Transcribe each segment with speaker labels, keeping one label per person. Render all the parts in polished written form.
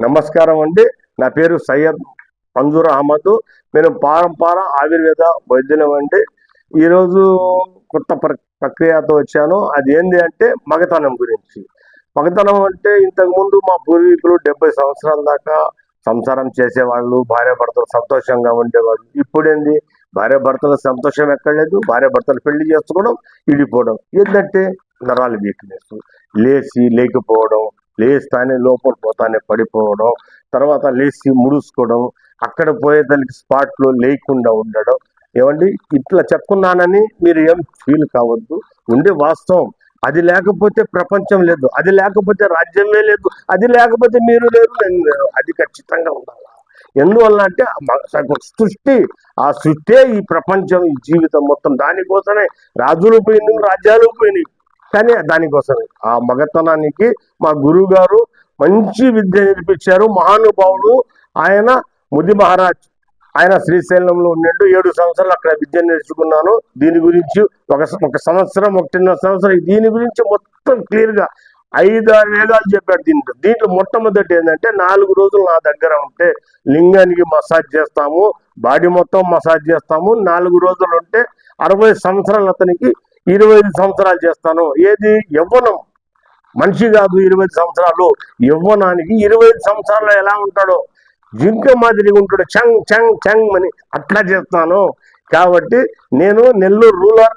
Speaker 1: నమస్కారం అండి. నా పేరు సయ్యద్ మంజూర్ అహ్మద్. నేను పారంపార ఆయుర్వేద వైద్యులం అండి. ఈరోజు కొత్త ప్రక్రియతో వచ్చాను. అది ఏంటి అంటే మగతనం గురించి. మగతనం అంటే ఇంతకుముందు మా పూర్వీకులు 70 సంవత్సరాల దాకా సంసారం చేసేవాళ్ళు, భార్య భర్తలు సంతోషంగా ఉండేవాళ్ళు. ఇప్పుడేంది, భార్య భర్తల సంతోషం ఎక్కడ లేదు. భార్య భర్తలు పెళ్లి చేసుకోవడం, ఇడిపోవడం. ఏంటంటే నరాలు వీక్నెస్, లేకపోవడం, లేస్తానే లోపల పోతానే పడిపోవడం, తర్వాత లేచి ముడుచుకోవడం, అక్కడ పోయేదానికి స్పాట్లో లేకుండా ఉండడం. ఏమండి, ఇట్లా చెప్పుకున్నానని మీరు ఏం ఫీల్ కావద్దు. ఉండే వాస్తవం. అది లేకపోతే ప్రపంచం లేదు, అది లేకపోతే రాజ్యమే లేదు, అది లేకపోతే మీరు లేరు, నేను లేరు. అది ఖచ్చితంగా ఉండాలి. ఎందువల్ల అంటే సృష్టి, ఆ సృష్టే ఈ ప్రపంచం, ఈ జీవితం మొత్తం. దానికోసమే రాజులు పోయినాయి, రాజ్యాలు పోయినాయి, కానీ దానికోసమే. ఆ మగతనానికి మా గురువు గారు మంచి విద్య నేర్పించారు. మహానుభావుడు ఆయన, ముది మహారాజ్. ఆయన శ్రీశైలంలో ఉన్నాడు. 7 సంవత్సరాలు అక్కడ విద్య నేర్చుకున్నాను. దీని గురించి ఒక సంవత్సరం, 1.5 సంవత్సరం దీని గురించి మొత్తం క్లియర్గా 5-6 వేగాలు చెప్పాడు. దీంట్లో మొట్టమొదటి ఏంటంటే 4 రోజులు నా దగ్గర ఉంటే లింగానికి మసాజ్ చేస్తాము, బాడీ మొత్తం మసాజ్ చేస్తాము. 4 రోజులు ఉంటే 60 సంవత్సరాలు అతనికి 25 సంవత్సరాలు చేస్తాను. ఏది యవ్వనం, మనిషి కాదు 25 సంవత్సరాలు. యవ్వనానికి 25 సంవత్సరాలు ఎలా ఉంటాడో, జింక మాదిరిగా ఉంటాడు, చంగ్ చంగ్ చంగ్ అని అట్లా చేస్తాను. కాబట్టి నేను నెల్లూరు రూరల్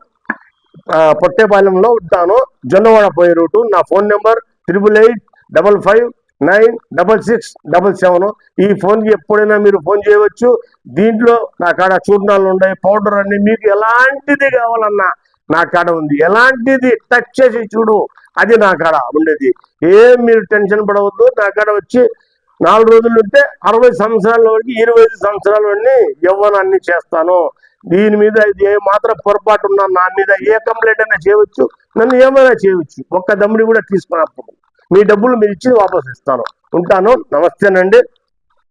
Speaker 1: పొట్టేపాలెంలో ఉంటాను, జొన్నవాడ పోయే రూటు. నా ఫోన్ నెంబర్ 88859667. ఈ ఫోన్కి ఎప్పుడైనా మీరు ఫోన్ చేయవచ్చు. దీంట్లో నా కాడ చూర్ణాలు ఉన్నాయి, పౌడర్ అన్ని, మీకు ఎలాంటిది కావాలన్నా నా కాడ ఉంది. ఎలాంటిది టచ్ చేసి చూడు, అది నా కాడ ఉండేది. ఏం మీరు టెన్షన్ పడవద్దు. నా కాడ వచ్చి 4 రోజులు ఉంటే 60 సంవత్సరాల వరకు 25 సంవత్సరాల వరకు యవ్వనాన్ని చేస్తాను. దీని మీద ఏ మాత్రం పొరపాటు ఉన్నా నా మీద ఏ కంప్లైంట్ అయినా చేయవచ్చు, నన్ను ఏమైనా చేయవచ్చు. ఒక్క దమ్ముడి కూడా తీసుకున్నప్పుడు మీ డబ్బులు మీరు ఇచ్చి వాపసు ఇస్తాను. ఉంటాను. నమస్తేనండి.